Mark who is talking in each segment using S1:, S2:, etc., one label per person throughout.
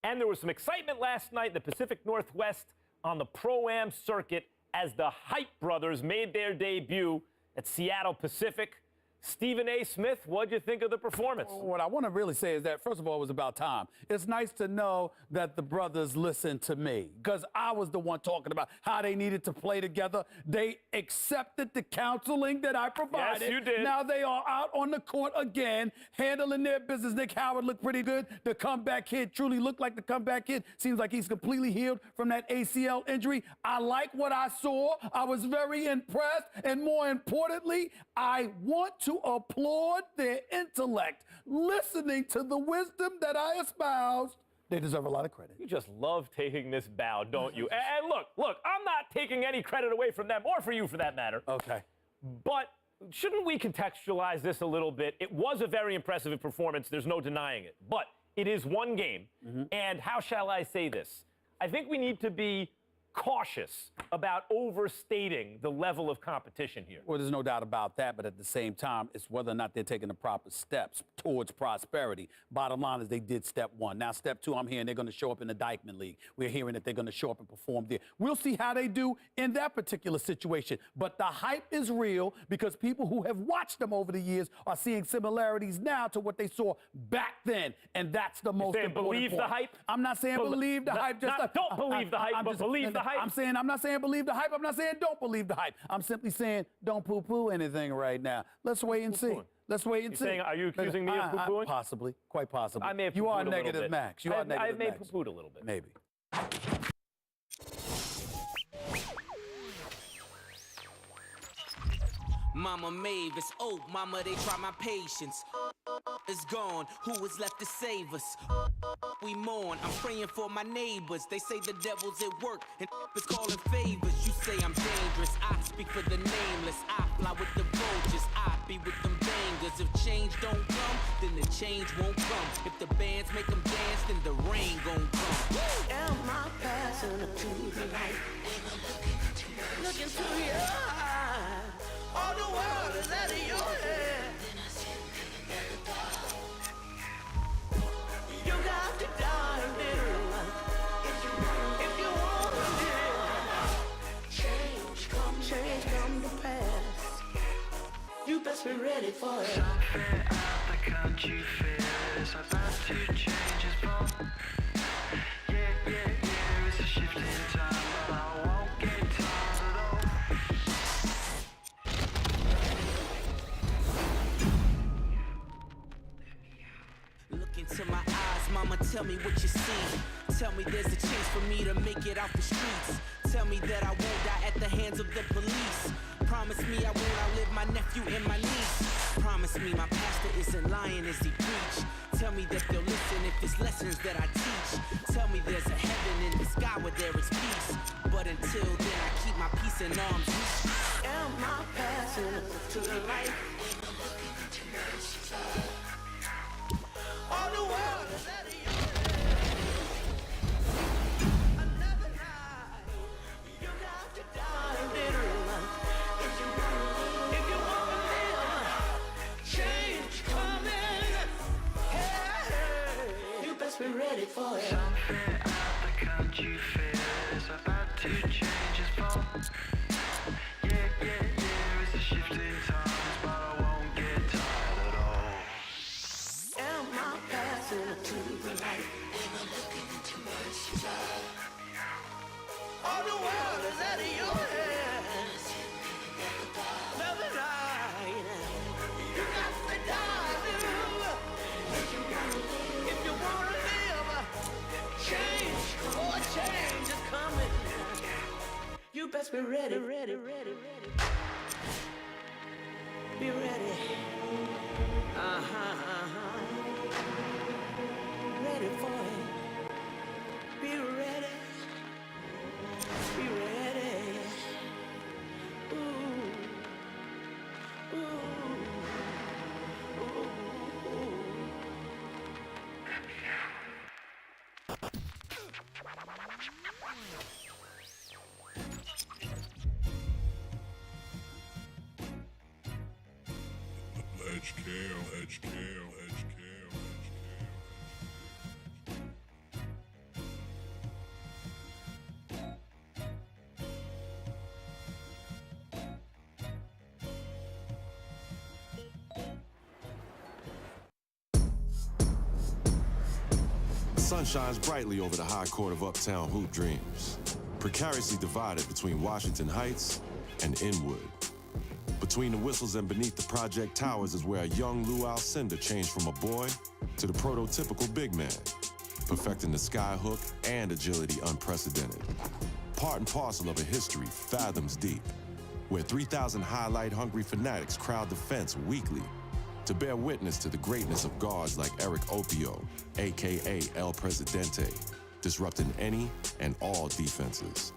S1: And there was some excitement last night in the Pacific Northwest on the Pro-Am circuit as the Hype Brothers made their debut at Seattle Pacific. Stephen A. Smith, what'd you think of the performance?
S2: What I want to really say is that, first of all, it was about time. It's nice to know that the brothers listened to me, because I was the one talking about how they needed to play together. They accepted the counseling that I provided.
S1: Yes, you did.
S2: Now they are out on the court again, handling their business. Nick Howard looked pretty good. The comeback kid truly looked like the comeback kid. Seems like he's completely healed from that ACL injury. I like what I saw. I was very impressed. And more importantly, I want to applaud their intellect. Listening to the wisdom that I espoused, they deserve a lot of credit.
S1: You just love taking this bow, don't you? And look, I'm not taking any credit away from them, or for you for that matter.
S2: Okay.
S1: But shouldn't we contextualize this a little bit? It was a very impressive performance. There's no denying it. But it is one game. And how shall I say this? I think we need to be cautious about overstating the level of competition here.
S2: Well, there's no doubt about that, but at the same time, it's whether or not they're taking the proper steps towards prosperity. Bottom line is they did step one. Now, step two, I'm hearing they're going to show up in the Dyckman League. We're hearing that they're going to show up and perform there. We'll see how they do in that particular situation. But the hype is real because people who have watched them over the years are seeing similarities now to what they saw back then, and that's the most important
S1: believe
S2: point.
S1: the hype?
S2: I'm not saying believe the hype.
S1: Don't believe the hype, but believe the hype.
S2: I'm not saying believe the hype. I'm not saying don't believe the hype. I'm simply saying don't poo-poo anything right now. Let's wait and see. Let's wait and see.
S1: Are you accusing me of poo-pooing?
S2: Possibly, quite possibly.
S1: I may have
S2: you are
S1: poo-pooed a
S2: negative,
S1: little bit.
S2: Max. You are negative,
S1: I may
S2: Max.
S1: poo-pooed a little bit.
S2: Maybe.
S3: Mama Mavis, oh, mama, they try my patience. Is gone, who is left to save us? We mourn, I'm praying for my neighbors. They say the devil's at work and is calling favors. You say I'm dangerous, I speak for the nameless. I fly with the vultures, I be with them bangers. If change don't come, then the change won't come. If the bands make them dance, then the rain gon' come.
S4: Am I passing to the light? Look into your eyes. All the world is out of your head. You got to dive in. If you want to live, change come to pass. You best be ready for it.
S5: Something out the country feels about to change its form. Yeah, it's a shift in time, but I won't get tired at all.
S3: Look into my eyes, mama, tell me what you see. Tell me there's a chance for me to make it out the streets. Tell me that I won't die at the hands of the police. Promise me I won't outlive my nephew and my niece. Promise me my pastor isn't lying as he preach. Tell me that they'll listen if it's lessons that I teach. Tell me there's a heaven in the sky where there is peace. But until then, I keep my peace in arms reach.
S4: Am I passing to the light? All the world is out of your head. Another night, you got to dive in. If you want to live, change coming. Hey, you best be ready for it.
S5: Something out the country feels about to change its form. Yeah, it's a shift in times, but I won't get tired at all.
S4: Am I passing to the light? Am I looking into mercy's eye? All the world is out of your head. Another night, you got to dive in. If you want to live, change is coming. You best be ready. Be ready. Ready for it. Be ready. Be ready. Ooh. Ooh. Ooh.
S6: Edge Kale. sun shines brightly over the high court of uptown hoop dreams, precariously divided between Washington Heights and Inwood. Between the whistles and beneath the project towers is where a young Lou Alcindor changed from a boy to the prototypical big man, perfecting the skyhook and agility unprecedented. Part and parcel of a history fathoms deep, where 3,000 highlight-hungry fanatics crowd the fence weekly to bear witness to the greatness of guards like Eric Opio, a.k.a. El Presidente, disrupting any and all defenses.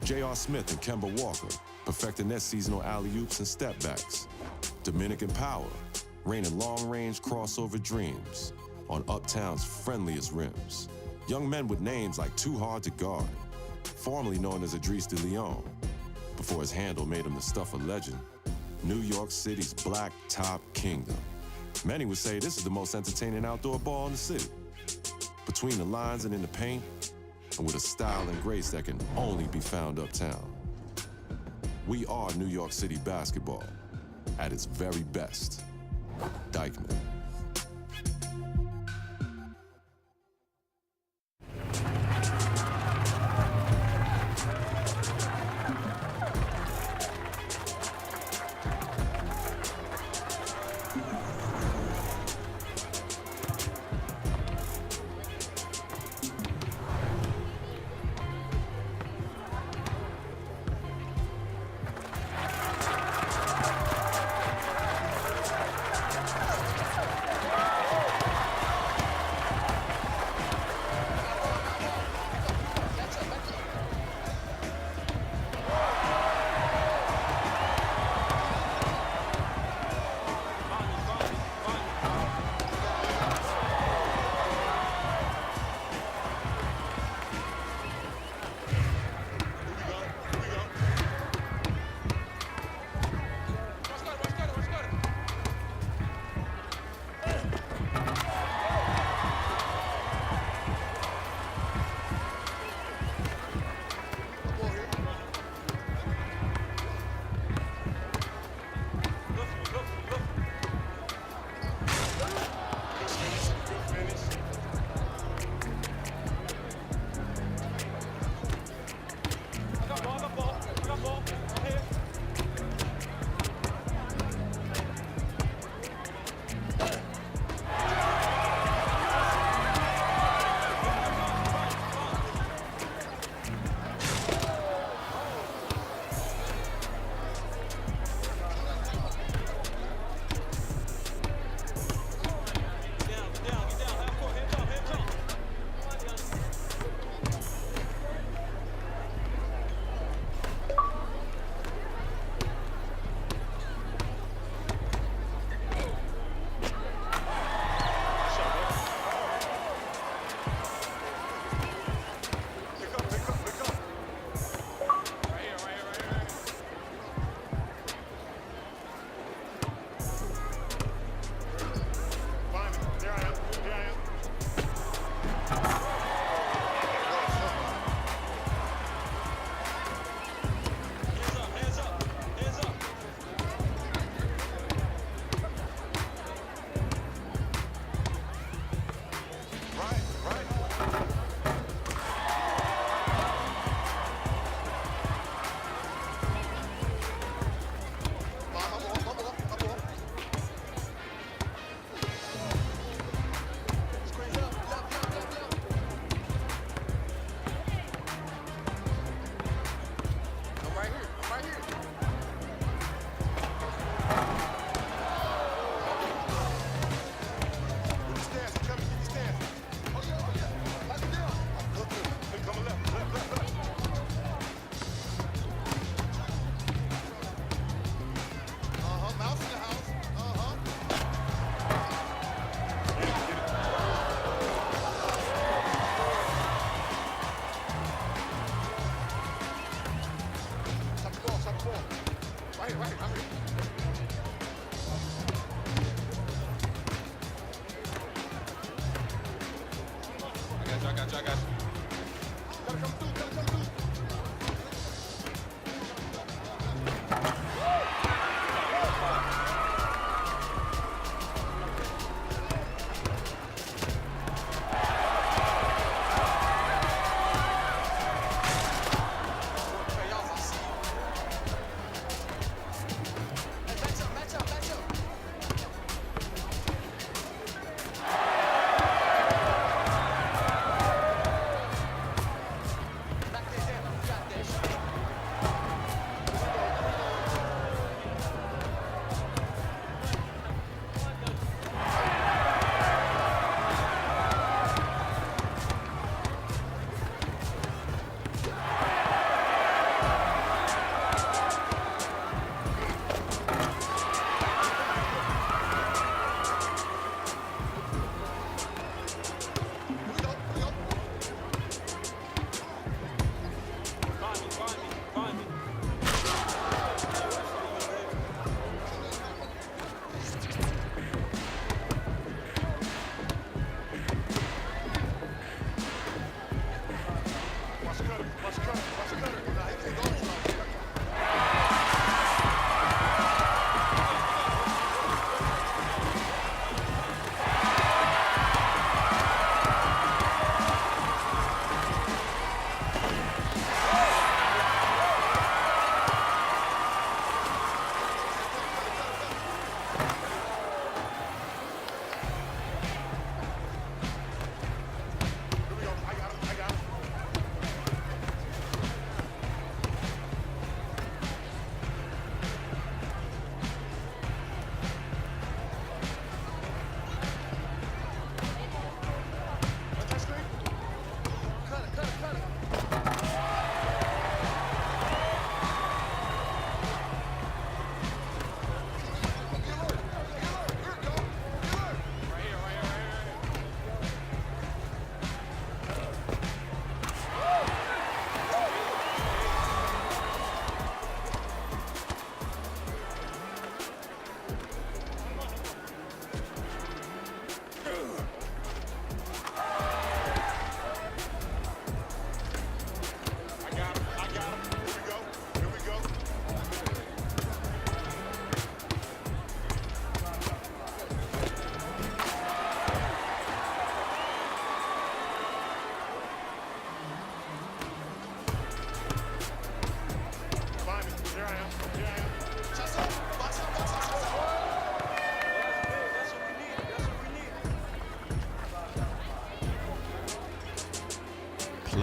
S6: J.R. Smith and Kemba Walker, perfecting their seasonal alley-oops and step-backs. Dominican Power, raining long-range crossover dreams on Uptown's friendliest rims. Young men with names like Too Hard to Guard, formerly known as Idris DeLeon, before his handle made him the stuff of legend. New York City's Black Top Kingdom. Many would say this is the most entertaining outdoor ball in the city. Between the lines and in the paint, and with a style and grace that can only be found uptown. We are New York City basketball at its very best. Dyckman.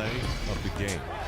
S6: play of the game.